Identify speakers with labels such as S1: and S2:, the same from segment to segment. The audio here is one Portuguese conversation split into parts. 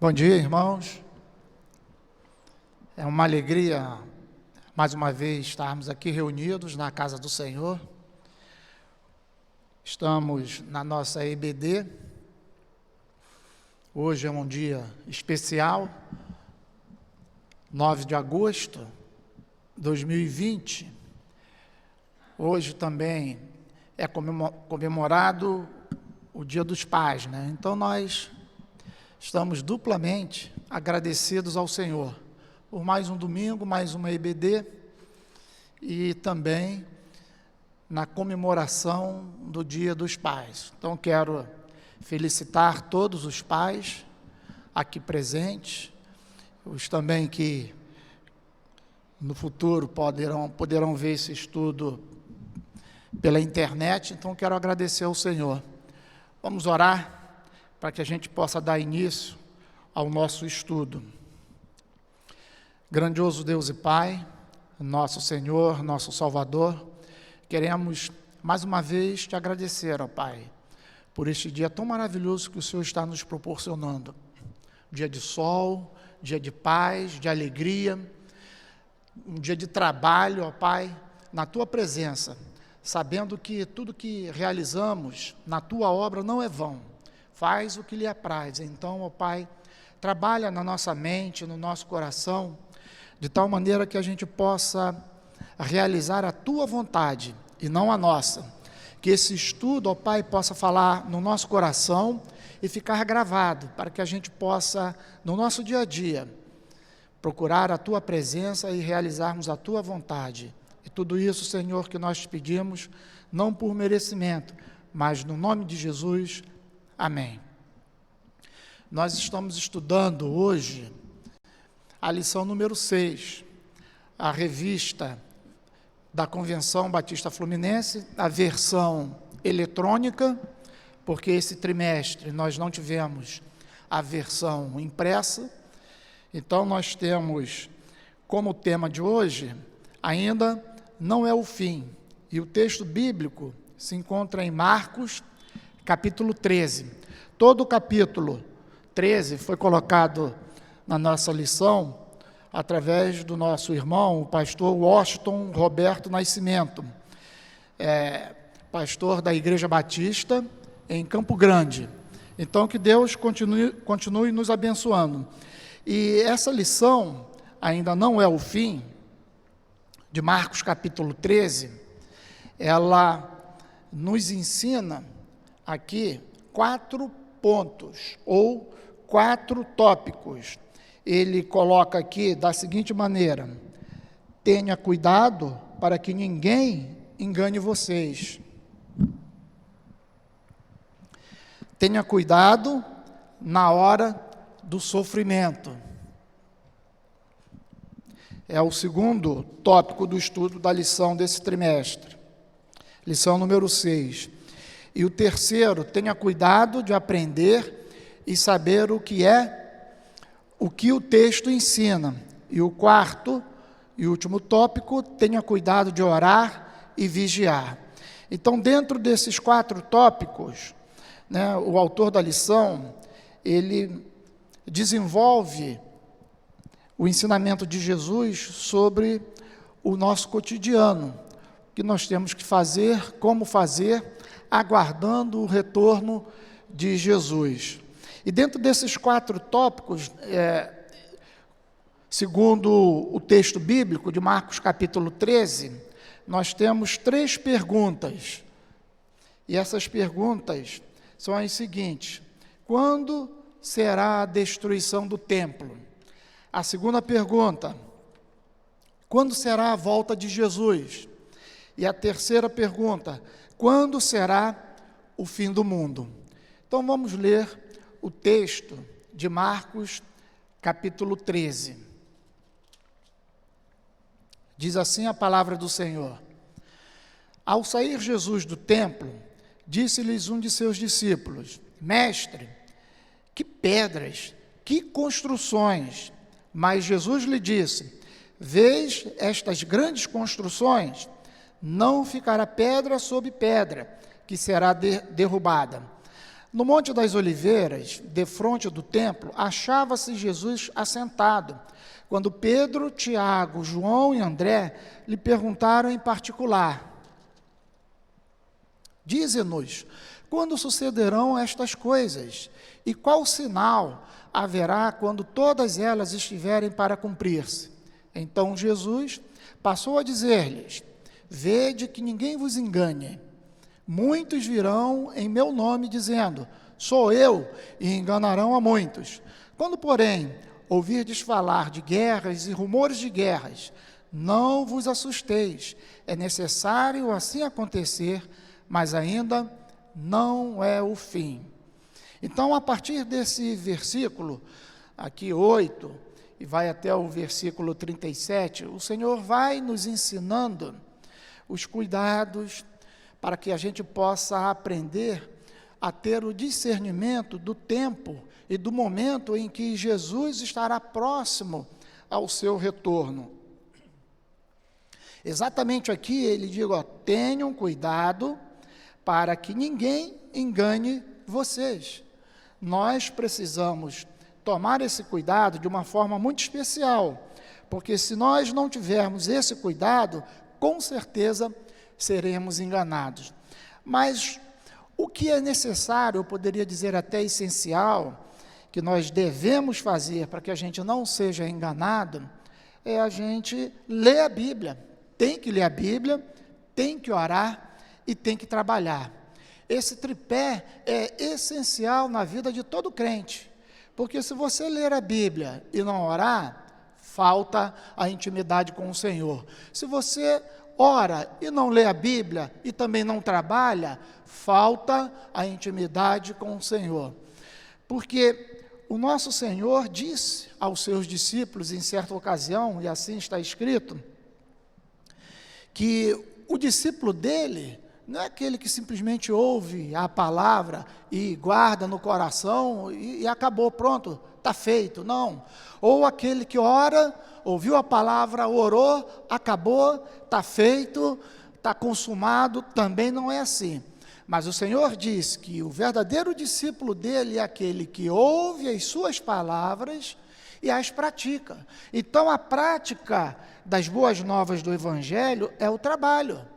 S1: Bom dia, irmãos. É uma alegria, mais uma vez, estarmos aqui reunidos na casa do Senhor. Estamos na nossa EBD. Hoje é um dia especial, 9 de agosto de 2020. Hoje também é comemorado o Dia dos Pais, né? Então nós estamos duplamente agradecidos ao Senhor por mais um domingo, mais uma EBD e também na comemoração do Dia dos Pais. Então quero felicitar todos os pais aqui presentes, os também que no futuro poderão ver esse estudo pela internet. Então quero agradecer ao Senhor. Vamos orar para que a gente possa dar início ao nosso estudo. Grandioso Deus e Pai, nosso Senhor, nosso Salvador, queremos mais uma vez te agradecer, ó Pai, por este dia tão maravilhoso que o Senhor está nos proporcionando. Dia de sol, dia de paz, de alegria, um dia de trabalho, ó Pai, na Tua presença, sabendo que tudo que realizamos na Tua obra não é vão. Faz o que lhe apraz. Então, ó Pai, trabalha na nossa mente, no nosso coração, de tal maneira que a gente possa realizar a Tua vontade e não a nossa. Que esse estudo, ó Pai, possa falar no nosso coração e ficar gravado, para que a gente possa, no nosso dia a dia, procurar a Tua presença e realizarmos a Tua vontade. E tudo isso, Senhor, que nós te pedimos, não por merecimento, mas no nome de Jesus. Amém. Nós estamos estudando hoje a lição número 6, a revista da Convenção Batista Fluminense, a versão eletrônica, porque esse trimestre nós não tivemos a versão impressa. Então nós temos como tema de hoje, ainda não é o fim. E o texto bíblico se encontra em Marcos, capítulo 13. Todo o capítulo 13 foi colocado na nossa lição através do nosso irmão, o pastor Washington Roberto Nascimento, pastor da Igreja Batista em Campo Grande. Então, que Deus continue nos abençoando. E essa lição, ainda não é o fim, de Marcos capítulo 13, ela nos ensina aqui 4 pontos, ou 4 tópicos. Ele coloca aqui da seguinte maneira: tenha cuidado para que ninguém engane vocês. Tenha cuidado na hora do sofrimento. É o segundo tópico do estudo da lição desse trimestre. Lição número 6. E o terceiro, tenha cuidado de aprender e saber o que o texto ensina. E o quarto e último tópico, tenha cuidado de orar e vigiar. Então, dentro desses 4 tópicos, né, o autor da lição, ele desenvolve o ensinamento de Jesus sobre o nosso cotidiano, o que nós temos que fazer, como fazer, aguardando o retorno de Jesus. E dentro desses 4 tópicos, segundo o texto bíblico de Marcos capítulo 13, nós temos 3 perguntas. E essas perguntas são as seguintes: quando será a destruição do templo? A segunda pergunta: quando será a volta de Jesus? E a terceira pergunta: quando será o fim do mundo? Então vamos ler o texto de Marcos, capítulo 13. Diz assim a palavra do Senhor: Ao sair Jesus do templo, disse-lhes um de seus discípulos: Mestre, que pedras, que construções! Mas Jesus lhe disse: Vês estas grandes construções? Não ficará pedra sobre pedra, que será derrubada. No Monte das Oliveiras, defronte do templo, achava-se Jesus assentado, quando Pedro, Tiago, João e André lhe perguntaram em particular: dize-nos, quando sucederão estas coisas? E qual sinal haverá quando todas elas estiverem para cumprir-se? Então Jesus passou a dizer-lhes: vede que ninguém vos engane. Muitos virão em meu nome dizendo: sou eu, e enganarão a muitos. Quando, porém, ouvirdes falar de guerras e rumores de guerras, não vos assusteis. É necessário assim acontecer, mas ainda não é o fim. Então, a partir desse versículo, aqui 8, e vai até o versículo 37, o Senhor vai nos ensinando os cuidados para que a gente possa aprender a ter o discernimento do tempo e do momento em que Jesus estará próximo ao seu retorno. Exatamente aqui ele diz, tenham cuidado para que ninguém engane vocês. Nós precisamos tomar esse cuidado de uma forma muito especial, porque se nós não tivermos esse cuidado, com certeza seremos enganados. Mas o que é necessário, eu poderia dizer até essencial, que nós devemos fazer para que a gente não seja enganado, é a gente ler a Bíblia. Tem que ler a Bíblia, tem que orar e tem que trabalhar. Esse tripé é essencial na vida de todo crente, porque se você ler a Bíblia e não orar, falta a intimidade com o Senhor. Se você ora e não lê a Bíblia e também não trabalha, falta a intimidade com o Senhor. Porque o nosso Senhor disse aos seus discípulos em certa ocasião, e assim está escrito, que o discípulo dele não é aquele que simplesmente ouve a palavra e guarda no coração e acabou, pronto, está feito, não. Ou aquele que ora, ouviu a palavra, orou, acabou, está feito, está consumado, também não é assim. Mas o Senhor diz que o verdadeiro discípulo dele é aquele que ouve as suas palavras e as pratica. Então a prática das boas novas do Evangelho é o trabalho.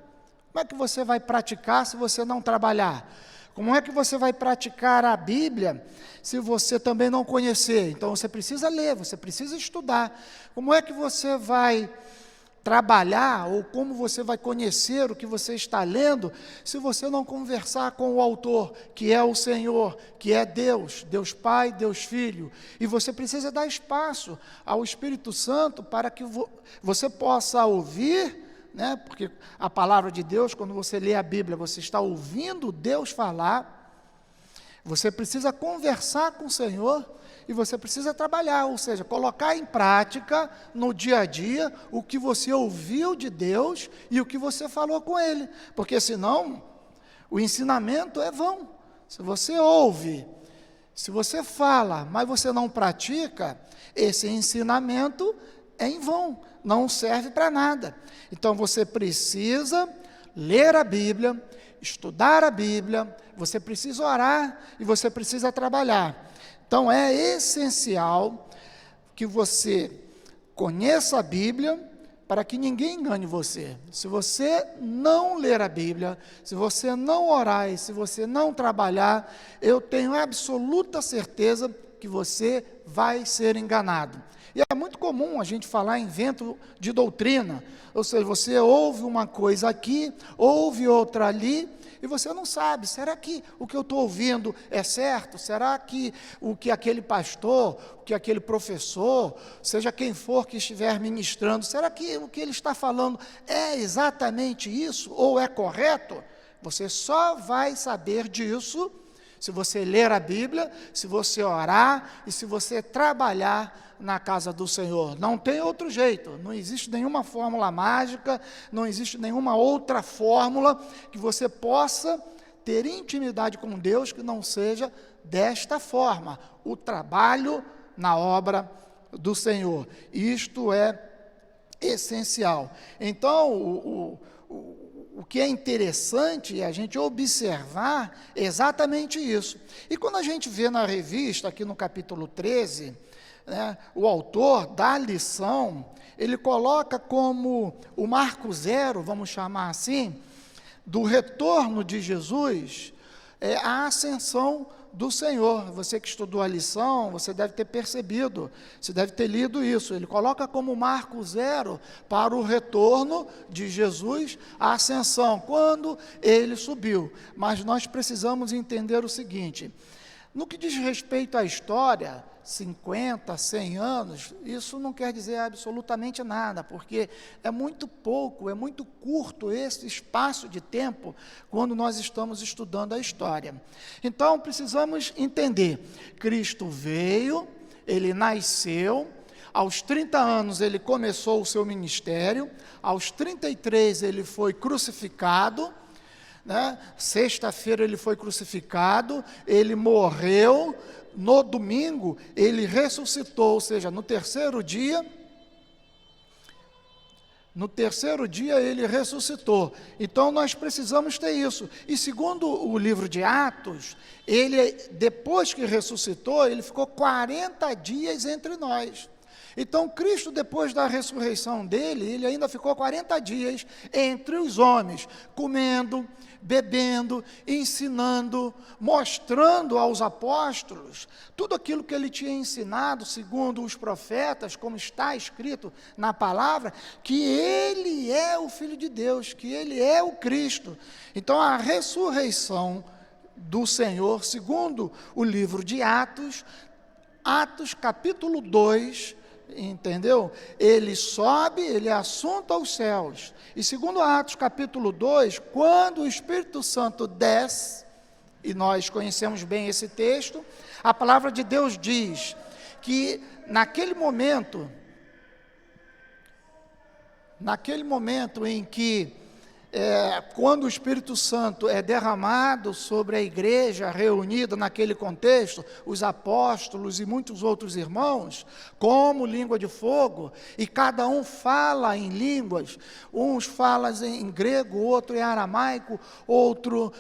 S1: Como é que você vai praticar se você não trabalhar? Como é que você vai praticar a Bíblia se você também não conhecer? Então você precisa ler, você precisa estudar. Como é que você vai trabalhar ou como você vai conhecer o que você está lendo se você não conversar com o autor, que é o Senhor, que é Deus, Deus Pai, Deus Filho? E você precisa dar espaço ao Espírito Santo para que você possa ouvir, né? Porque a palavra de Deus, quando você lê a Bíblia, você está ouvindo Deus falar. Você precisa conversar com o Senhor e você precisa trabalhar, ou seja, colocar em prática no dia a dia o que você ouviu de Deus e o que você falou com Ele, porque senão o ensinamento é vão. Se você ouve, se você fala, mas você não pratica, esse ensinamento é em vão, não serve para nada. Então você precisa ler a Bíblia, estudar a Bíblia, você precisa orar e você precisa trabalhar. Então é essencial que você conheça a Bíblia para que ninguém engane você. Se você não ler a Bíblia, se você não orar e se você não trabalhar, eu tenho absoluta certeza que você vai ser enganado. E é muito comum a gente falar em vento de doutrina, ou seja, você ouve uma coisa aqui, ouve outra ali, e você não sabe, será que o que eu estou ouvindo é certo? Será que o que aquele pastor, o que aquele professor, seja quem for que estiver ministrando, será que o que ele está falando é exatamente isso ou é correto? Você só vai saber disso se você ler a Bíblia, se você orar e se você trabalhar na casa do Senhor. Não tem outro jeito, não existe nenhuma fórmula mágica, não existe nenhuma outra fórmula que você possa ter intimidade com Deus que não seja desta forma, o trabalho na obra do Senhor. Isto é essencial. Então, o que é interessante é a gente observar exatamente isso. E quando a gente vê na revista, aqui no capítulo 13, né, o autor da lição, ele coloca como o marco zero, vamos chamar assim, do retorno de Jesus, a ascensão do Senhor. Você que estudou a lição, você deve ter percebido, você deve ter lido isso. Ele coloca como marco zero para o retorno de Jesus, a ascensão, quando ele subiu. Mas nós precisamos entender o seguinte: no que diz respeito à história, 50, 100 anos, isso não quer dizer absolutamente nada, porque é muito pouco, é muito curto esse espaço de tempo quando nós estamos estudando a história. Então, precisamos entender: Cristo veio, ele nasceu, aos 30 anos ele começou o seu ministério, aos 33 ele foi crucificado, né? Sexta-feira ele foi crucificado, ele morreu, no domingo ele ressuscitou, ou seja, no terceiro dia ele ressuscitou. Então nós precisamos ter isso. E segundo o livro de Atos, ele, depois que ressuscitou, ele ficou 40 dias entre nós. Então Cristo, depois da ressurreição dele, ele ainda ficou 40 dias entre os homens, comendo, bebendo, ensinando, mostrando aos apóstolos tudo aquilo que ele tinha ensinado, segundo os profetas, como está escrito na palavra, que ele é o Filho de Deus, que ele é o Cristo. Então a ressurreição do Senhor, segundo o livro de Atos, Atos capítulo 2, entendeu? Ele sobe, ele é assunto aos céus. E segundo Atos capítulo 2, quando o Espírito Santo desce, e nós conhecemos bem esse texto, a palavra de Deus diz que naquele momento em que quando o Espírito Santo é derramado sobre a igreja reunida naquele contexto, os apóstolos e muitos outros irmãos, como língua de fogo, e cada um fala em línguas, uns falam em grego, outro em aramaico, outro,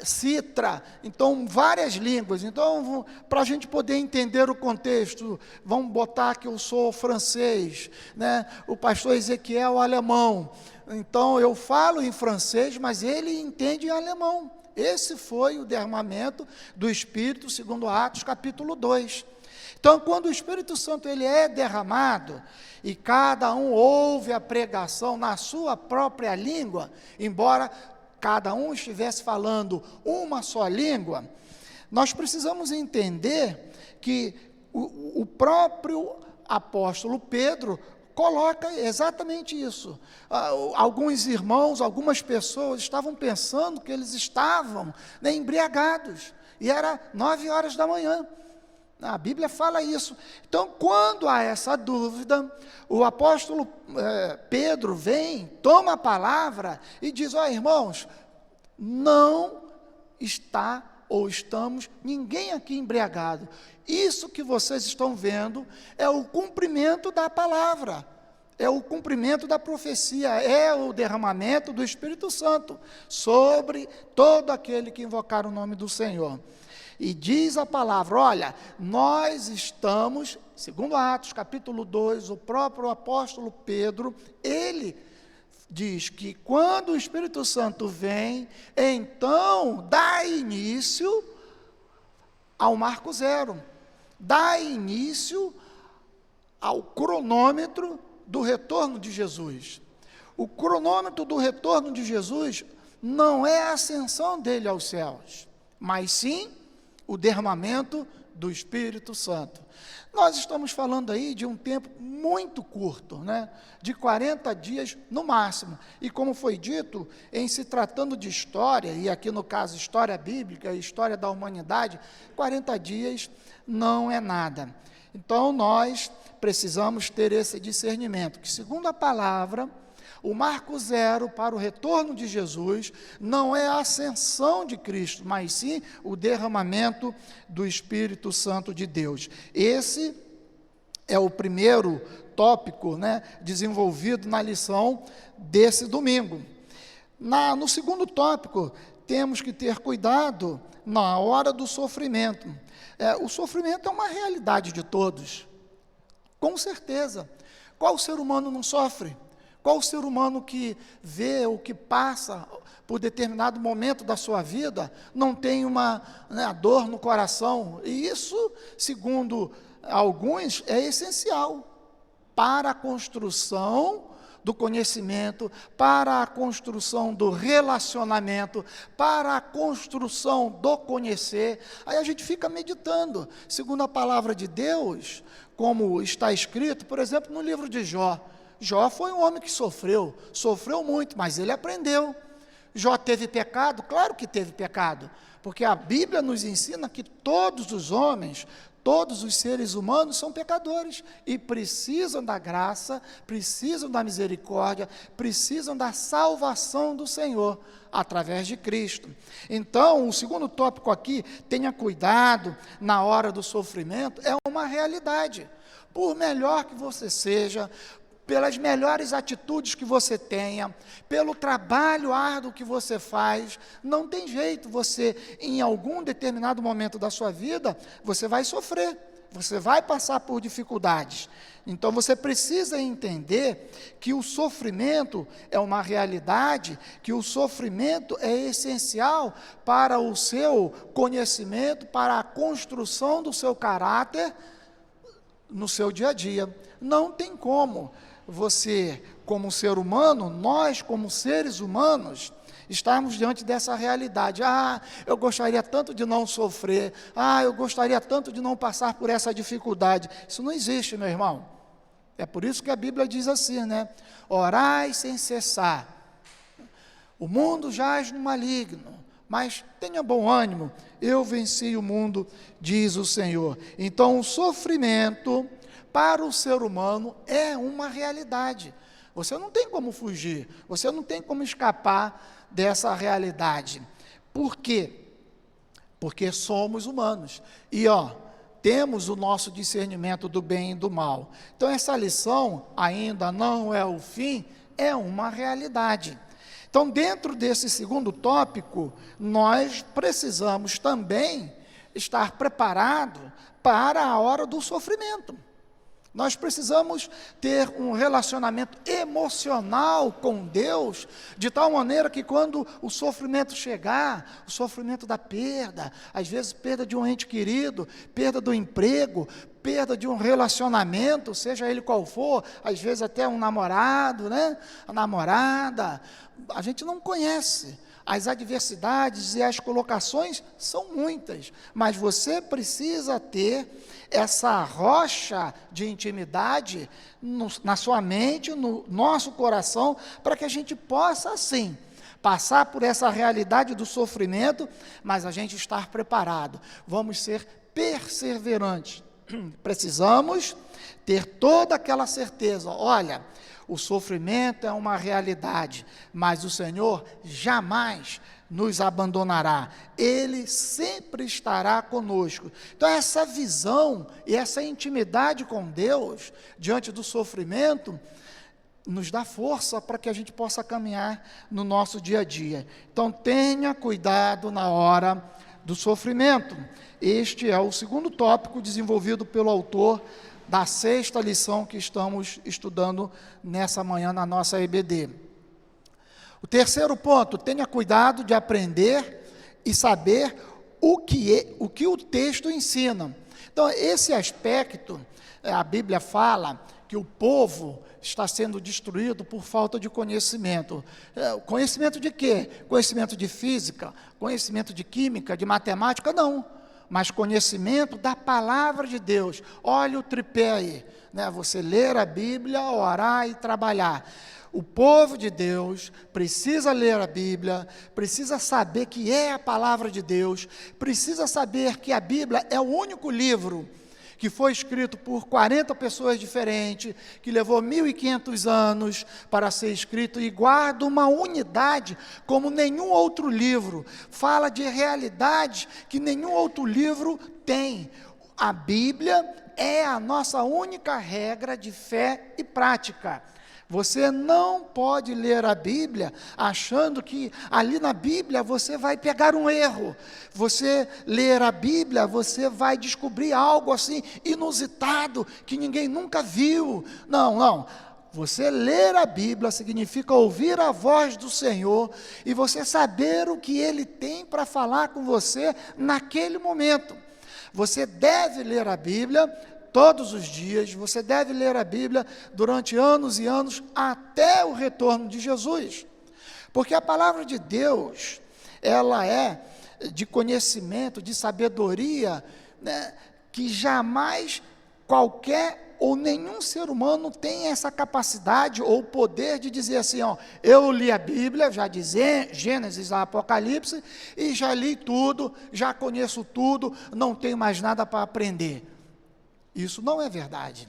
S1: citra, então várias línguas. Então, para a gente poder entender o contexto, vamos botar que eu sou francês, o pastor Ezequiel alemão. Então, eu falo em francês, mas ele entende em alemão. Esse foi o derramamento do Espírito, segundo Atos, capítulo 2. Então, quando o Espírito Santo ele é derramado, e cada um ouve a pregação na sua própria língua, embora cada um estivesse falando uma só língua, nós precisamos entender que o próprio apóstolo Pedro coloca exatamente isso. Alguns irmãos, algumas pessoas estavam pensando que eles estavam embriagados, e era 9 horas da manhã. A Bíblia fala isso. Então, quando há essa dúvida, o apóstolo Pedro vem, toma a palavra e diz: irmãos, não está ou estamos ninguém aqui embriagado. Isso que vocês estão vendo é o cumprimento da palavra, é o cumprimento da profecia, é o derramamento do Espírito Santo sobre todo aquele que invocar o nome do Senhor. E diz a palavra: olha, nós estamos, segundo Atos capítulo 2, o próprio apóstolo Pedro, ele diz que quando o Espírito Santo vem, então dá início ao marco zero, dá início ao cronômetro do retorno de Jesus. O cronômetro do retorno de Jesus não é a ascensão dele aos céus, mas sim o derramamento do Espírito Santo. Nós estamos falando aí de um tempo muito curto, de 40 dias no máximo. E como foi dito, em se tratando de história, e aqui no caso história bíblica, história da humanidade, 40 dias não é nada. Então nós precisamos ter esse discernimento, que segundo a palavra, o marco zero para o retorno de Jesus não é a ascensão de Cristo, mas sim o derramamento do Espírito Santo de Deus. Esse é o primeiro tópico, desenvolvido na lição desse domingo. No segundo tópico, temos que ter cuidado na hora do sofrimento. O sofrimento é uma realidade de todos, com certeza. Qual ser humano não sofre? Qual ser humano que vê ou que passa por determinado momento da sua vida não tem uma dor no coração? E isso, segundo alguns, é essencial para a construção do conhecimento, para a construção do relacionamento, para a construção do conhecer. Aí a gente fica meditando, segundo a palavra de Deus, como está escrito, por exemplo, no livro de Jó. Jó foi um homem que sofreu muito, mas ele aprendeu. Jó teve pecado? Claro que teve pecado, porque a Bíblia nos ensina que todos os homens, todos os seres humanos são pecadores e precisam da graça, precisam da misericórdia, precisam da salvação do Senhor, através de Cristo. Então, o segundo tópico aqui, tenha cuidado na hora do sofrimento, é uma realidade. Por melhor que você seja, pelas melhores atitudes que você tenha, pelo trabalho árduo que você faz, não tem jeito, você, em algum determinado momento da sua vida, você vai sofrer, você vai passar por dificuldades. Então, você precisa entender que o sofrimento é uma realidade, que o sofrimento é essencial para o seu conhecimento, para a construção do seu caráter no seu dia a dia. Não tem como você, como ser humano, nós como seres humanos, estarmos diante dessa realidade. Eu gostaria tanto de não sofrer, eu gostaria tanto de não passar por essa dificuldade. Isso não existe, meu irmão. É por isso que a Bíblia diz assim, né? Orai sem cessar. O mundo jaz no maligno, mas tenha bom ânimo, eu venci o mundo, diz o Senhor. Então, o sofrimento para o ser humano é uma realidade. Você não tem como fugir, você não tem como escapar dessa realidade. Por quê? Porque somos humanos. E temos o nosso discernimento do bem e do mal. Então essa lição ainda não é o fim, é uma realidade. Então, dentro desse segundo tópico, nós precisamos também estar preparados para a hora do sofrimento. Nós precisamos ter um relacionamento emocional com Deus, de tal maneira que quando o sofrimento chegar, o sofrimento da perda, às vezes perda de um ente querido, perda do emprego, perda de um relacionamento, seja ele qual for, às vezes até um namorado, a namorada, a gente não conhece. As adversidades e as colocações são muitas, mas você precisa ter essa rocha de intimidade na sua mente, no nosso coração, para que a gente possa, assim, passar por essa realidade do sofrimento, mas a gente estar preparado. Vamos ser perseverantes. Precisamos ter toda aquela certeza, olha, o sofrimento é uma realidade, mas o Senhor jamais nos abandonará, Ele sempre estará conosco. Então essa visão e essa intimidade com Deus, diante do sofrimento, nos dá força para que a gente possa caminhar no nosso dia a dia. Então tenha cuidado na hora do sofrimento. Este é o segundo tópico desenvolvido pelo autor da 6ª lição que estamos estudando nessa manhã na nossa EBD. O terceiro ponto, tenha cuidado de aprender e saber o que o texto ensina. Então, esse aspecto, a Bíblia fala que o povo está sendo destruído por falta de conhecimento. Conhecimento de quê? Conhecimento de física, conhecimento de química, de matemática? Não. Mas conhecimento da palavra de Deus. Olha o tripé aí, você ler a Bíblia, orar e trabalhar. O povo de Deus precisa ler a Bíblia, precisa saber que é a palavra de Deus, precisa saber que a Bíblia é o único livro que foi escrito por 40 pessoas diferentes, que levou 1.500 anos para ser escrito e guarda uma unidade como nenhum outro livro, fala de realidades que nenhum outro livro tem. A Bíblia é a nossa única regra de fé e prática. Você não pode ler a Bíblia achando que ali na Bíblia você vai pegar um erro. Você ler a Bíblia, você vai descobrir algo assim inusitado que ninguém nunca viu. Não, não. Você ler a Bíblia significa ouvir a voz do Senhor e você saber o que Ele tem para falar com você naquele momento. Você deve ler a Bíblia todos os dias, você deve ler a Bíblia durante anos e anos até o retorno de Jesus. Porque a palavra de Deus, ela é de conhecimento, de sabedoria, né, que jamais qualquer ou nenhum ser humano tem essa capacidade ou poder de dizer assim, ó, eu li a Bíblia, já dizer Gênesis a Apocalipse, e já li tudo, já conheço tudo, não tenho mais nada para aprender. Isso não é verdade.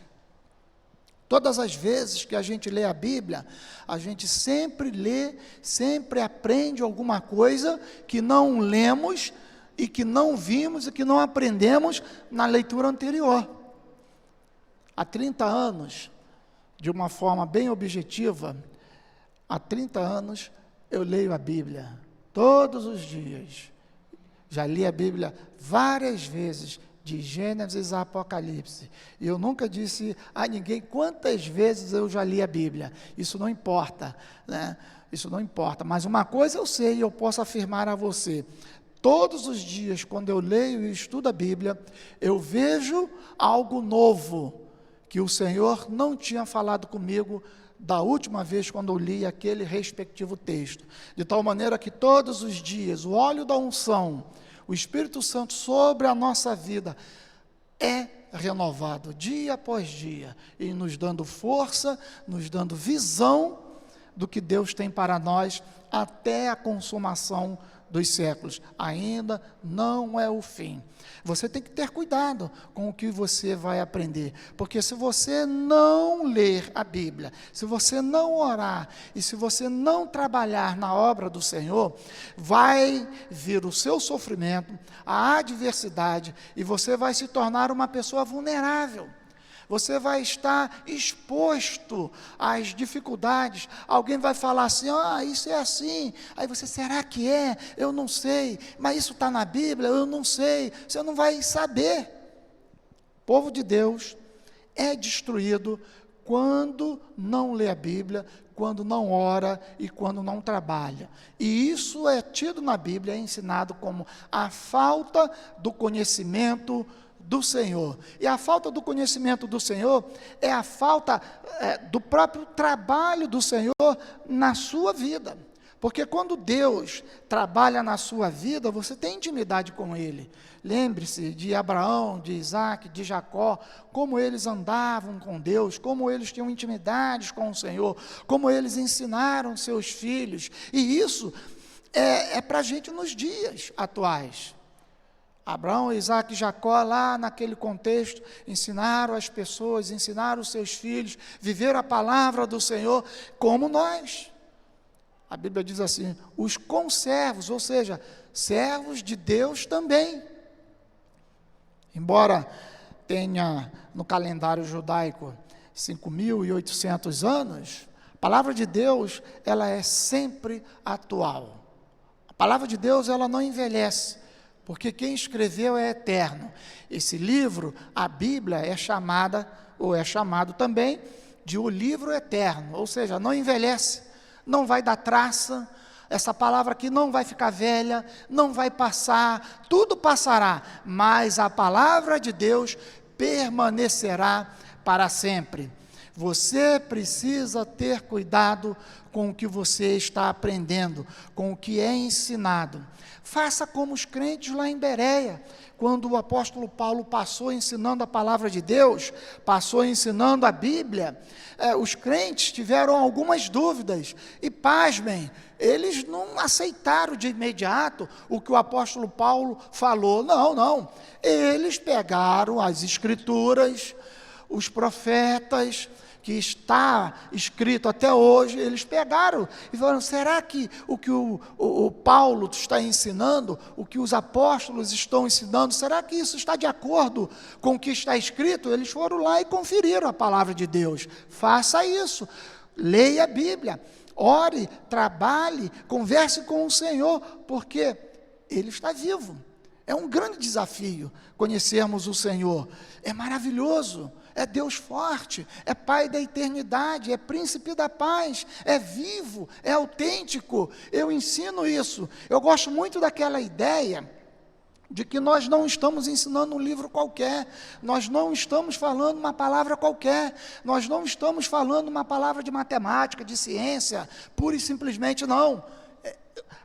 S1: Todas as vezes que a gente lê a Bíblia, a gente sempre lê, sempre aprende alguma coisa que não lemos e que não vimos e que não aprendemos na leitura anterior. Há 30 anos, de uma forma bem objetiva, há 30 anos eu leio a Bíblia, todos os dias. Já li a Bíblia várias vezes, de Gênesis a Apocalipse. E eu nunca disse a ninguém quantas vezes eu já li a Bíblia. Isso não importa, né? Isso não importa. Mas uma coisa eu sei e eu posso afirmar a você. Todos os dias, quando eu leio e estudo a Bíblia, eu vejo algo novo que o Senhor não tinha falado comigo da última vez quando eu li aquele respectivo texto. De tal maneira que todos os dias, o óleo da unção, o Espírito Santo sobre a nossa vida é renovado dia após dia, e nos dando força, nos dando visão do que Deus tem para nós até a consumação dos séculos. Ainda não é o fim. Você tem que ter cuidado com o que você vai aprender, porque se você não ler a Bíblia, se você não orar e se você não trabalhar na obra do Senhor, vai vir o seu sofrimento, a adversidade, e você vai se tornar uma pessoa vulnerável. Você vai estar exposto às dificuldades. Alguém vai falar assim, isso é assim. Aí você, será que é? Eu não sei. Mas isso está na Bíblia? Eu não sei. Você não vai saber. O povo de Deus é destruído quando não lê a Bíblia, quando não ora e quando não trabalha. E isso é tido na Bíblia, é ensinado como a falta do conhecimento do Senhor. E a falta do conhecimento do Senhor é a falta do próprio trabalho do Senhor na sua vida. Porque quando Deus trabalha na sua vida, você tem intimidade com Ele. Lembre-se de Abraão, de Isaac, de Jacó, como eles andavam com Deus, como eles tinham intimidades com o Senhor, como eles ensinaram seus filhos. E isso é para a gente nos dias atuais. Abraão, Isaac e Jacó, lá naquele contexto, ensinaram as pessoas, ensinaram os seus filhos, viveram a palavra do Senhor, como nós. A Bíblia diz assim, os conservos, ou seja, servos de Deus também. Embora tenha no calendário judaico 5.800 anos, a palavra de Deus, ela é sempre atual. A palavra de Deus, ela não envelhece, porque quem escreveu é eterno. Esse livro, a Bíblia, é chamada, ou é chamado também, de o livro eterno, ou seja, não envelhece, não vai dar traça, essa palavra aqui não vai ficar velha, não vai passar, tudo passará, mas a palavra de Deus permanecerá para sempre. Você precisa ter cuidado com o que você está aprendendo, com o que é ensinado. Faça como os crentes lá em Bereia, quando o apóstolo Paulo passou ensinando a palavra de Deus, passou ensinando a Bíblia, os crentes tiveram algumas dúvidas, e pasmem, eles não aceitaram de imediato o que o apóstolo Paulo falou, não, eles pegaram as escrituras, os profetas, que está escrito até hoje, eles pegaram e falaram, será que o que o Paulo está ensinando, o que os apóstolos estão ensinando, será que isso está de acordo com o que está escrito? Eles foram lá e conferiram a palavra de Deus. Faça isso. leia a Bíblia, ore, trabalhe, converse com o Senhor, porque Ele está vivo. É um grande desafio conhecermos o Senhor. É maravilhoso, é Deus forte, é Pai da eternidade, é Príncipe da paz, é vivo, é autêntico. Eu ensino isso. Eu gosto muito daquela ideia de que nós não estamos ensinando um livro qualquer, nós não estamos falando uma palavra qualquer, nós não estamos falando uma palavra de matemática, de ciência, pura e simplesmente não.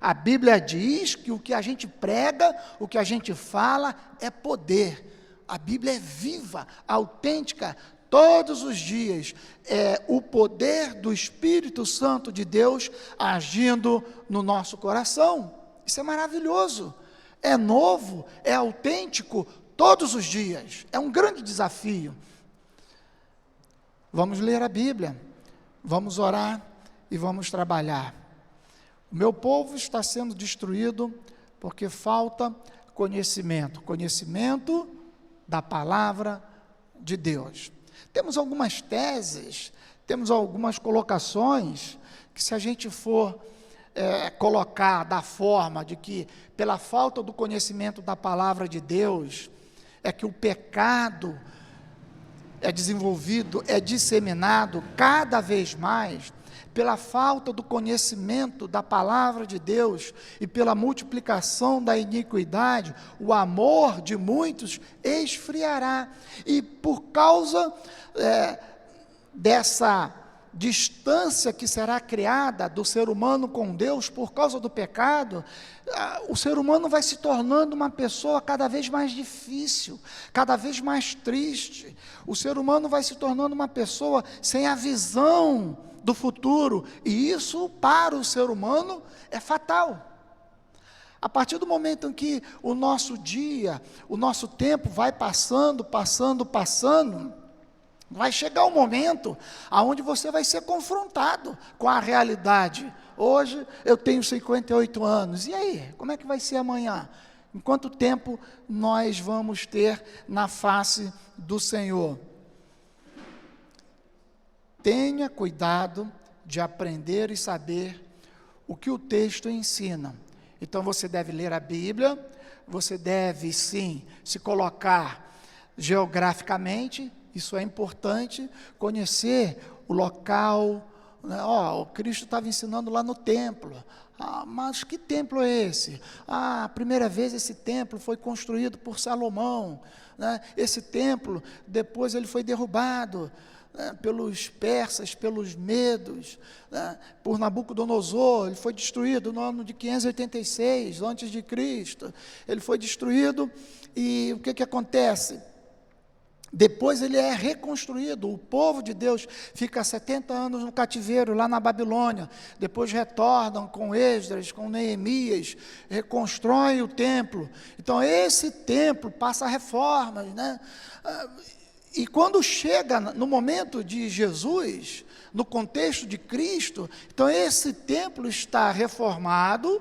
S1: A Bíblia diz que o que a gente prega, o que a gente fala é poder. A Bíblia é viva, autêntica, todos os dias. É o poder do Espírito Santo de Deus agindo no nosso coração. Isso é maravilhoso. É novo, é autêntico, todos os dias. É um grande desafio. Vamos ler a Bíblia, vamos orar e vamos trabalhar. O meu povo está sendo destruído porque falta conhecimento, conhecimento da palavra de Deus. Temos algumas teses, temos algumas colocações, que se a gente for colocar da forma de que, pela falta do conhecimento da palavra de Deus, é que o pecado é desenvolvido, é disseminado cada vez mais, pela falta do conhecimento da palavra de Deus e pela multiplicação da iniquidade, o amor de muitos esfriará. E por causa dessa distância que será criada do ser humano com Deus, por causa do pecado, o ser humano vai se tornando uma pessoa cada vez mais difícil, cada vez mais triste. O ser humano vai se tornando uma pessoa sem a visão do futuro, e isso para o ser humano é fatal. A partir do momento em que o nosso dia, o nosso tempo vai passando, vai chegar um momento onde você vai ser confrontado com a realidade. Hoje eu tenho 58 anos, e aí, como é que vai ser amanhã? Em quanto tempo nós vamos ter na face do Senhor? Tenha cuidado de aprender e saber o que o texto ensina. Então você deve ler a Bíblia, você deve sim se colocar geograficamente, isso é importante, conhecer o local, né? O Cristo estava ensinando lá no templo. Mas que templo é esse? A primeira vez esse templo foi construído por Salomão, né? Esse templo, depois ele foi derrubado, pelos persas, pelos medos, por Nabucodonosor. Ele foi destruído no ano de 586 antes de Cristo. Ele foi destruído, e o que acontece? Depois ele é reconstruído. O povo de Deus fica 70 anos no cativeiro lá na Babilônia, depois retornam com Esdras, com Neemias, reconstroem o templo. Então esse templo passa reformas, né? E quando chega no momento de Jesus, no contexto de Cristo, então esse templo está reformado,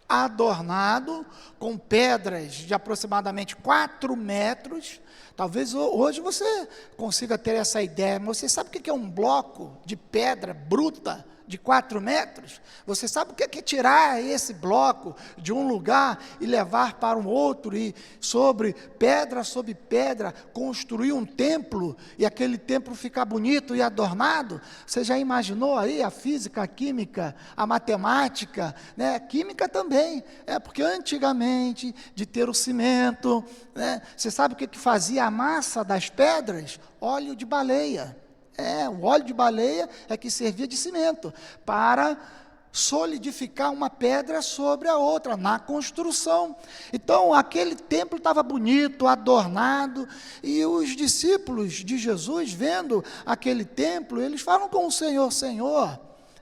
S1: adornado, com pedras de aproximadamente 4 metros. Talvez hoje você consiga ter essa ideia, mas você sabe o que é um bloco de pedra bruta de 4 metros? Você sabe o que é tirar esse bloco de um lugar e levar para um outro, e sobre pedra, construir um templo, e aquele templo ficar bonito e adornado? Você já imaginou aí a física, a química, a matemática, né? A química também, porque antigamente, de ter o cimento, né? Você sabe o que fazia a massa das pedras? Óleo de baleia. O óleo de baleia é que servia de cimento para solidificar uma pedra sobre a outra, na construção. Então, aquele templo estava bonito, adornado, e os discípulos de Jesus, vendo aquele templo, eles falam com o Senhor: Senhor,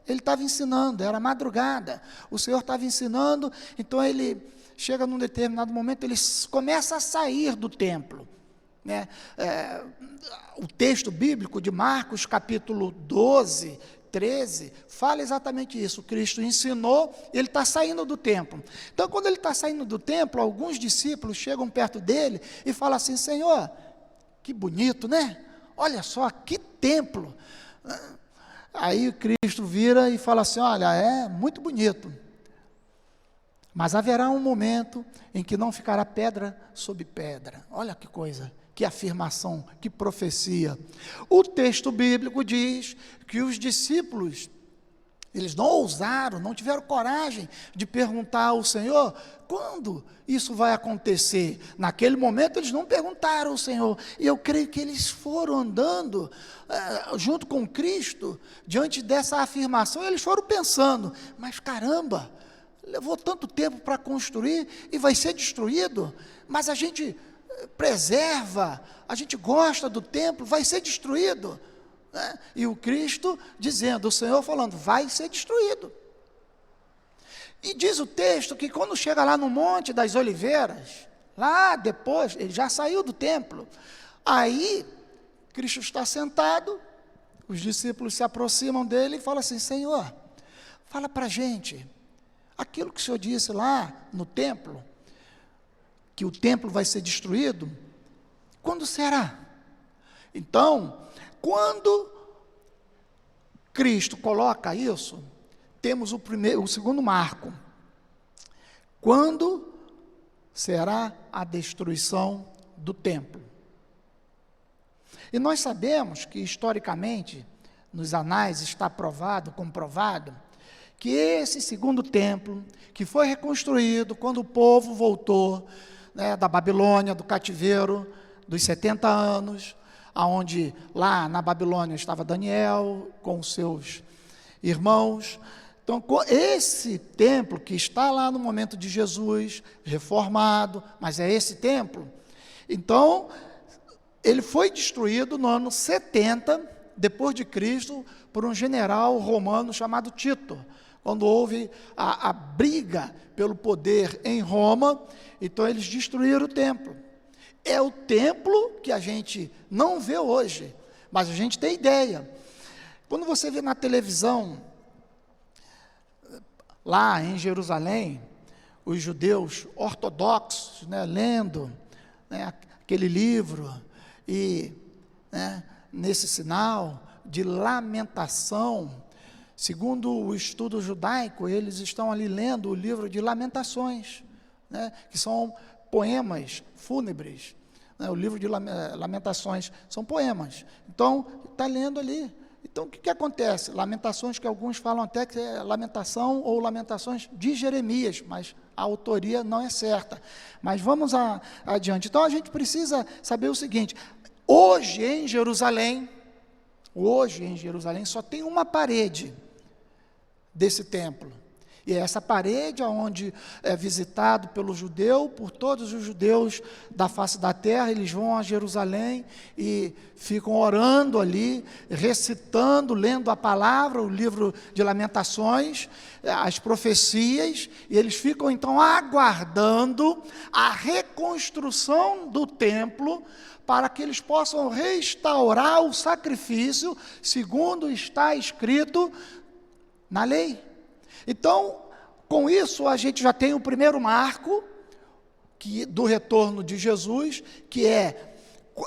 S1: ele estava ensinando, era madrugada, o Senhor estava ensinando, então ele chega num determinado momento, ele começa a sair do templo, né? O texto bíblico de Marcos, capítulo 12, 13, fala exatamente isso. Cristo ensinou, ele está saindo do templo. Então, quando ele está saindo do templo, alguns discípulos chegam perto dele e falam assim: Senhor, que bonito, né? Olha só, que templo! Aí Cristo vira e fala assim: olha, é muito bonito, mas haverá um momento em que não ficará pedra sobre pedra. Olha que coisa, que afirmação, que profecia. O texto bíblico diz que os discípulos, eles não ousaram, não tiveram coragem de perguntar ao Senhor quando isso vai acontecer. Naquele momento eles não perguntaram ao Senhor, e eu creio que eles foram andando junto com Cristo, diante dessa afirmação, eles foram pensando, mas caramba, levou tanto tempo para construir e vai ser destruído, mas a gente preserva, a gente gosta do templo, vai ser destruído, né? E o Cristo dizendo, o Senhor falando, vai ser destruído. E diz o texto que quando chega lá no Monte das Oliveiras, lá depois, ele já saiu do templo, aí Cristo está sentado, os discípulos se aproximam dele e falam assim: Senhor, fala para a gente, aquilo que o Senhor disse lá no templo, que o templo vai ser destruído, quando será? Então, quando Cristo coloca isso, temos o segundo marco. Quando será a destruição do templo? E nós sabemos que, historicamente, nos anais está comprovado, que esse segundo templo, que foi reconstruído quando o povo voltou, né, da Babilônia, do cativeiro, dos 70 anos, aonde lá na Babilônia estava Daniel com os seus irmãos. Então, esse templo que está lá no momento de Jesus, reformado, mas é esse templo, então, ele foi destruído no ano 70, depois de Cristo, por um general romano chamado Tito, quando houve a briga pelo poder em Roma, então eles destruíram o templo. É o templo que a gente não vê hoje, mas a gente tem ideia. Quando você vê na televisão, lá em Jerusalém, os judeus ortodoxos, né, lendo, né, aquele livro, e né, nesse sinal de lamentação, segundo o estudo judaico, eles estão ali lendo o livro de Lamentações, né, que são poemas fúnebres, né, o livro de Lamentações são poemas, então está lendo ali. Então, o que acontece? Lamentações, que alguns falam até que é lamentação ou lamentações de Jeremias, mas a autoria não é certa. Mas vamos adiante. Então, a gente precisa saber o seguinte: hoje em Jerusalém, só tem uma parede desse templo. E é essa parede onde é visitado pelo judeu, por todos os judeus da face da terra, eles vão a Jerusalém e ficam orando ali, recitando, lendo a palavra, o livro de Lamentações, as profecias, e eles ficam então aguardando a reconstrução do templo, para que eles possam restaurar o sacrifício, segundo está escrito na lei. Então, com isso, a gente já tem o primeiro marco do retorno de Jesus, que é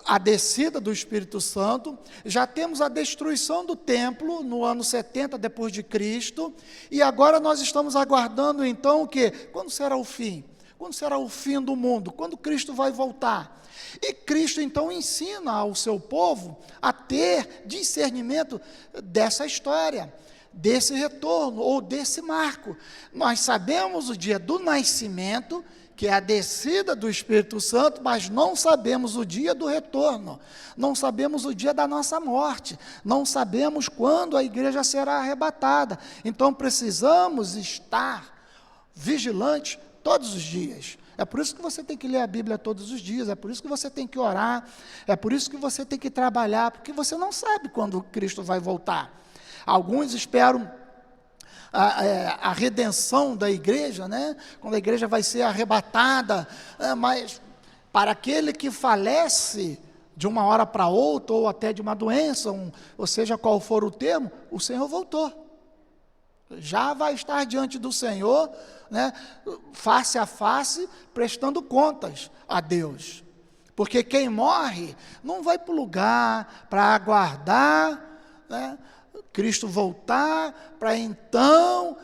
S1: a descida do Espírito Santo. Já temos a destruição do templo no ano 70 depois de Cristo, e agora nós estamos aguardando então o quê? Quando será o fim? Quando será o fim do mundo? Quando Cristo vai voltar? E Cristo então ensina ao seu povo a ter discernimento dessa história, desse retorno, ou desse marco. Nós sabemos o dia do nascimento, que é a descida do Espírito Santo, mas não sabemos o dia do retorno, não sabemos o dia da nossa morte, não sabemos quando a igreja será arrebatada. Então precisamos estar vigilantes todos os dias. É por isso que você tem que ler a Bíblia todos os dias, é por isso que você tem que orar, é por isso que você tem que trabalhar, porque você não sabe quando Cristo vai voltar. Alguns esperam a redenção da igreja, né? Quando a igreja vai ser arrebatada, mas para aquele que falece de uma hora para outra, ou até de uma doença, ou seja, qual for o termo, o Senhor voltou. Já vai estar diante do Senhor, né, face a face, prestando contas a Deus. Porque quem morre não vai para o lugar para aguardar, né, Cristo voltar para então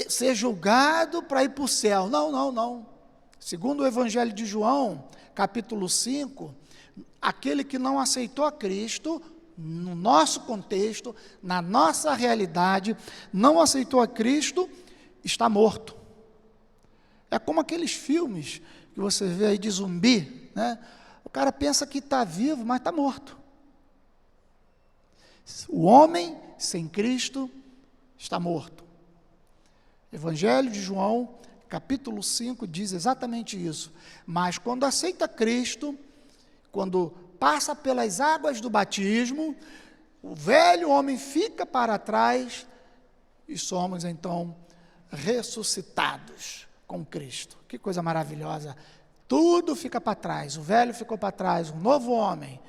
S1: ser julgado para ir para o céu. Não, não, não. Segundo o Evangelho de João, capítulo 5, aquele que não aceitou a Cristo, no nosso contexto, na nossa realidade, não aceitou a Cristo, está morto. É como aqueles filmes que você vê aí de zumbi, né? O cara pensa que está vivo, mas está morto. O homem sem Cristo está morto. Evangelho de João, capítulo 5, diz exatamente isso. Mas quando aceita Cristo, quando passa pelas águas do batismo, o velho homem fica para trás e somos então ressuscitados com Cristo. Que coisa maravilhosa! Tudo fica para trás, o velho ficou para trás, um novo homem,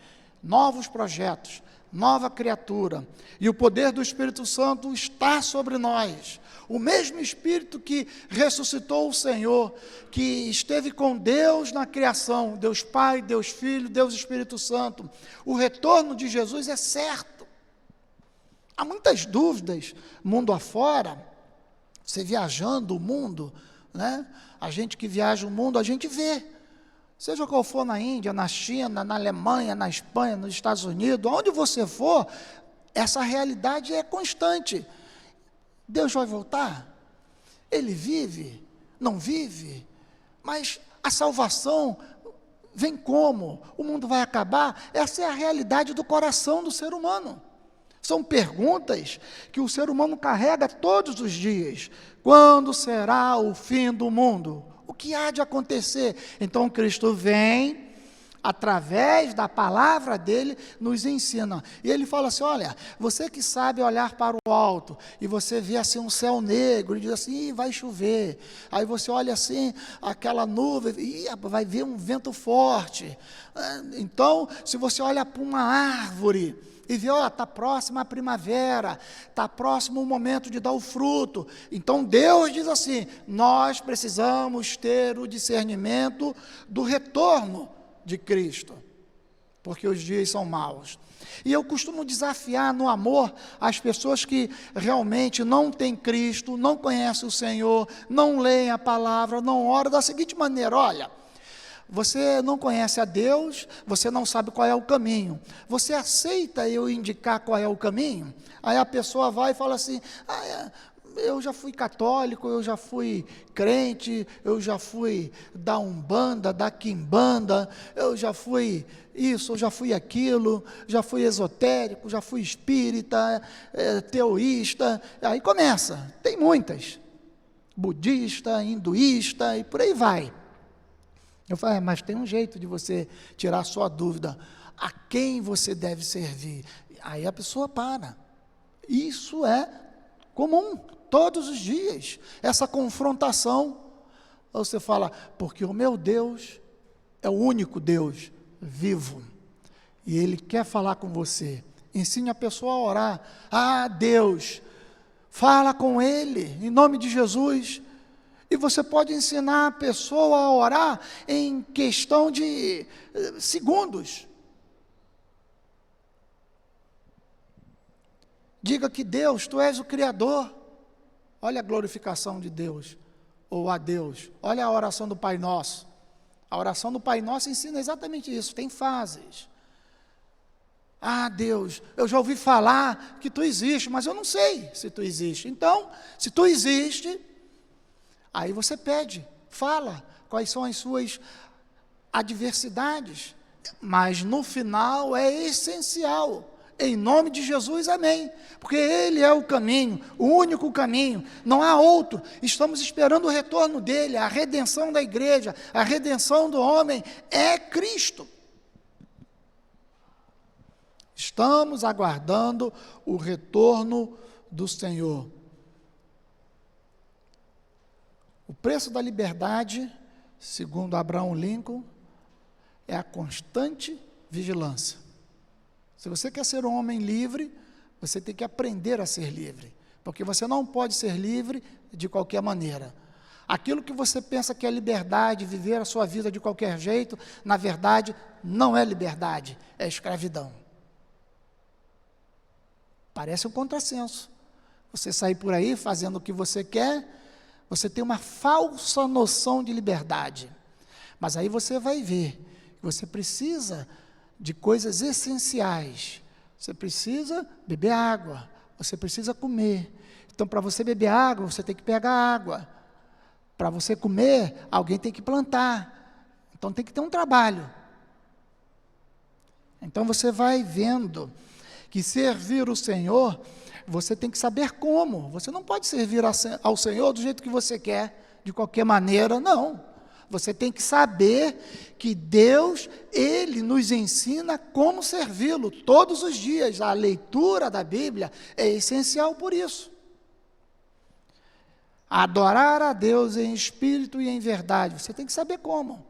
S1: novos projetos, nova criatura, e o poder do Espírito Santo está sobre nós. O mesmo Espírito que ressuscitou o Senhor, que esteve com Deus na criação, Deus Pai, Deus Filho, Deus Espírito Santo. O retorno de Jesus é certo. Há muitas dúvidas, mundo afora, você viajando o mundo, né? A gente que viaja o mundo, a gente vê. Seja qual for na Índia, na China, na Alemanha, na Espanha, nos Estados Unidos, onde você for, essa realidade é constante. Deus vai voltar? Ele vive? Não vive? Mas a salvação vem como? O mundo vai acabar? Essa é a realidade do coração do ser humano. São perguntas que o ser humano carrega todos os dias. Quando será o fim do mundo? O que há de acontecer? Então Cristo vem, através da palavra dele, nos ensina. E ele fala assim, olha, você que sabe olhar para o alto, e você vê assim um céu negro, e diz assim, vai chover. Aí você olha assim, aquela nuvem, e vai vir um vento forte. Então, se você olha para uma árvore, e vê, está próxima a primavera, está próximo o momento de dar o fruto. Então Deus diz assim, nós precisamos ter o discernimento do retorno de Cristo, porque os dias são maus. E eu costumo desafiar no amor as pessoas que realmente não têm Cristo, não conhecem o Senhor, não leem a palavra, não oram, da seguinte maneira, olha, você não conhece a Deus, você não sabe qual é o caminho. Você aceita eu indicar qual é o caminho? Aí a pessoa vai e fala assim, eu já fui católico, eu já fui crente, eu já fui da Umbanda, da Quimbanda, eu já fui isso, eu já fui aquilo, já fui esotérico, já fui espírita, teoísta. Aí começa, tem muitas, budista, hinduísta e por aí vai. Eu falei, mas tem um jeito de você tirar a sua dúvida, a quem você deve servir? Aí a pessoa para. Isso é comum, todos os dias, essa confrontação. Você fala, porque o meu Deus é o único Deus vivo, e Ele quer falar com você. Ensine a pessoa a orar. Deus, fala com Ele, em nome de Jesus. E você pode ensinar a pessoa a orar em questão de segundos. Diga que Deus, Tu és o Criador. Olha a glorificação de Deus, ou a Deus. Olha a oração do Pai Nosso. A oração do Pai Nosso ensina exatamente isso, tem fases. Deus, eu já ouvi falar que Tu existe, mas eu não sei se Tu existe. Então, se Tu existe, aí você pede, fala quais são as suas adversidades, mas no final é essencial, em nome de Jesus, amém, porque Ele é o caminho, o único caminho, não há outro. Estamos esperando o retorno dEle, a redenção da igreja, a redenção do homem é Cristo. Estamos aguardando o retorno do Senhor. O preço da liberdade, segundo Abraham Lincoln, é a constante vigilância. Se você quer ser um homem livre, você tem que aprender a ser livre, porque você não pode ser livre de qualquer maneira. Aquilo que você pensa que é liberdade, viver a sua vida de qualquer jeito, na verdade, não é liberdade, é escravidão. Parece um contrassenso. Você sair por aí fazendo o que você quer, você tem uma falsa noção de liberdade. Mas aí você vai ver que você precisa de coisas essenciais. Você precisa beber água, você precisa comer. Então, para você beber água, você tem que pegar água. Para você comer, alguém tem que plantar. Então, tem que ter um trabalho. Então, você vai vendo que servir o Senhor, você tem que saber como. Você não pode servir ao Senhor do jeito que você quer, de qualquer maneira, não. Você tem que saber que Deus, Ele nos ensina como servi-lo todos os dias. A leitura da Bíblia é essencial por isso. Adorar a Deus em espírito e em verdade, você tem que saber como.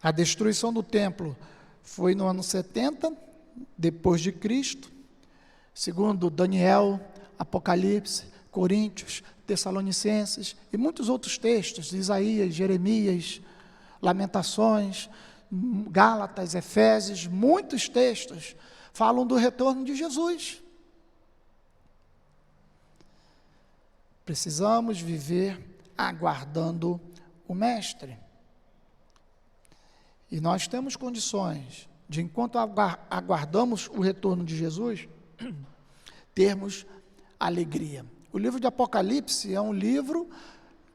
S1: A destruição do templo foi no ano 70, depois de Cristo, segundo Daniel, Apocalipse, Coríntios, Tessalonicenses e muitos outros textos, Isaías, Jeremias, Lamentações, Gálatas, Efésios, muitos textos falam do retorno de Jesus. Precisamos viver aguardando o Mestre. E nós temos condições de, enquanto aguardamos o retorno de Jesus, termos alegria. O livro de Apocalipse é um livro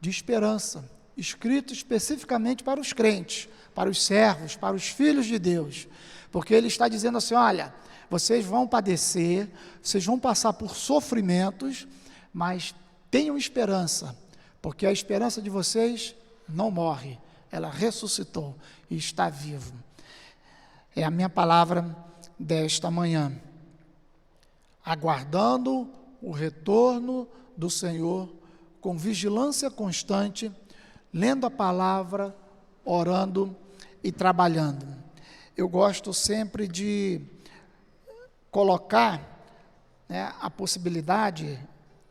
S1: de esperança, escrito especificamente para os crentes, para os servos, para os filhos de Deus, porque ele está dizendo assim, olha, vocês vão padecer, vocês vão passar por sofrimentos, mas tenham esperança, porque a esperança de vocês não morre, ela ressuscitou e está viva. É a minha palavra desta manhã. Aguardando o retorno do Senhor, com vigilância constante, lendo a palavra, orando e trabalhando. Eu gosto sempre de colocar, né, a possibilidade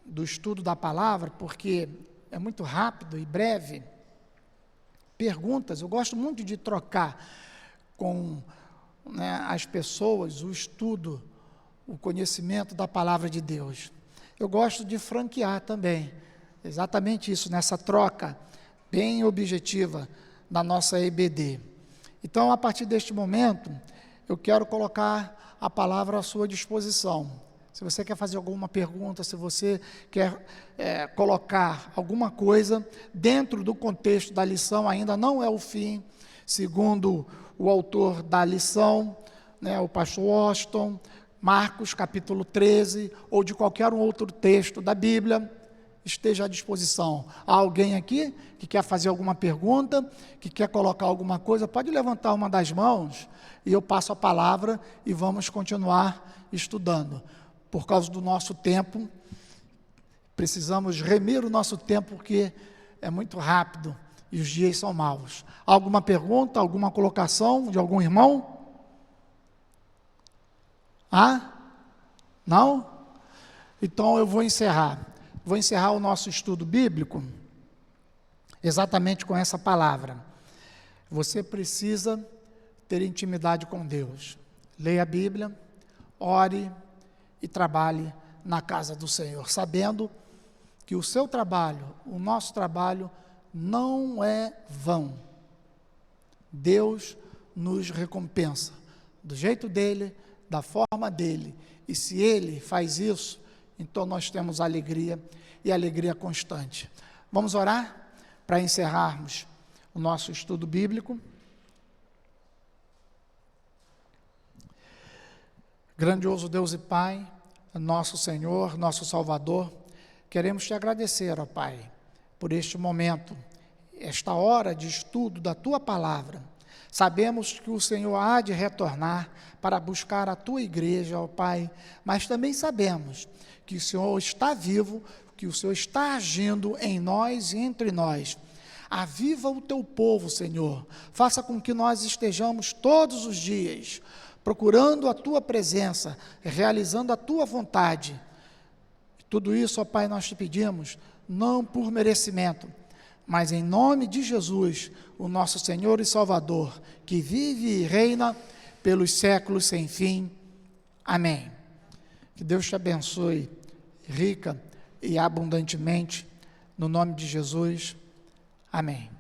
S1: do estudo da palavra, porque é muito rápido e breve. Perguntas, eu gosto muito de trocar com, né, as pessoas o estudo, o conhecimento da palavra de Deus. Eu gosto de franquear também, exatamente isso, nessa troca bem objetiva da nossa EBD. Então, a partir deste momento, eu quero colocar a palavra à sua disposição. Se você quer fazer alguma pergunta, se você quer colocar alguma coisa dentro do contexto da lição, ainda não é o fim, segundo o autor da lição, né, o pastor Washington, Marcos capítulo 13, ou de qualquer outro texto da Bíblia, esteja à disposição. Há alguém aqui que quer fazer alguma pergunta, que quer colocar alguma coisa, pode levantar uma das mãos, e eu passo a palavra e vamos continuar estudando. Por causa do nosso tempo, precisamos remir o nosso tempo, porque é muito rápido e os dias são maus. Alguma pergunta, alguma colocação de algum irmão? Não? Então eu vou encerrar. Vou encerrar o nosso estudo bíblico exatamente com essa palavra. Você precisa ter intimidade com Deus. Leia a Bíblia, ore e trabalhe na casa do Senhor, sabendo que o seu trabalho, o nosso trabalho, não é vão. Deus nos recompensa do jeito dele, da forma dele, e se ele faz isso, então nós temos alegria, e alegria constante. Vamos orar para encerrarmos o nosso estudo bíblico. Grandioso Deus e Pai, nosso Senhor, nosso Salvador, queremos te agradecer, ó Pai, por este momento, esta hora de estudo da Tua Palavra. Sabemos que o Senhor há de retornar para buscar a Tua igreja, ó Pai, mas também sabemos que o Senhor está vivo, que o Senhor está agindo em nós e entre nós. Aviva o Teu povo, Senhor, faça com que nós estejamos todos os dias procurando a Tua presença, realizando a Tua vontade. Tudo isso, ó Pai, nós te pedimos, não por merecimento, mas em nome de Jesus, o nosso Senhor e Salvador, que vive e reina pelos séculos sem fim. Amém. Que Deus te abençoe rica e abundantemente, no nome de Jesus. Amém.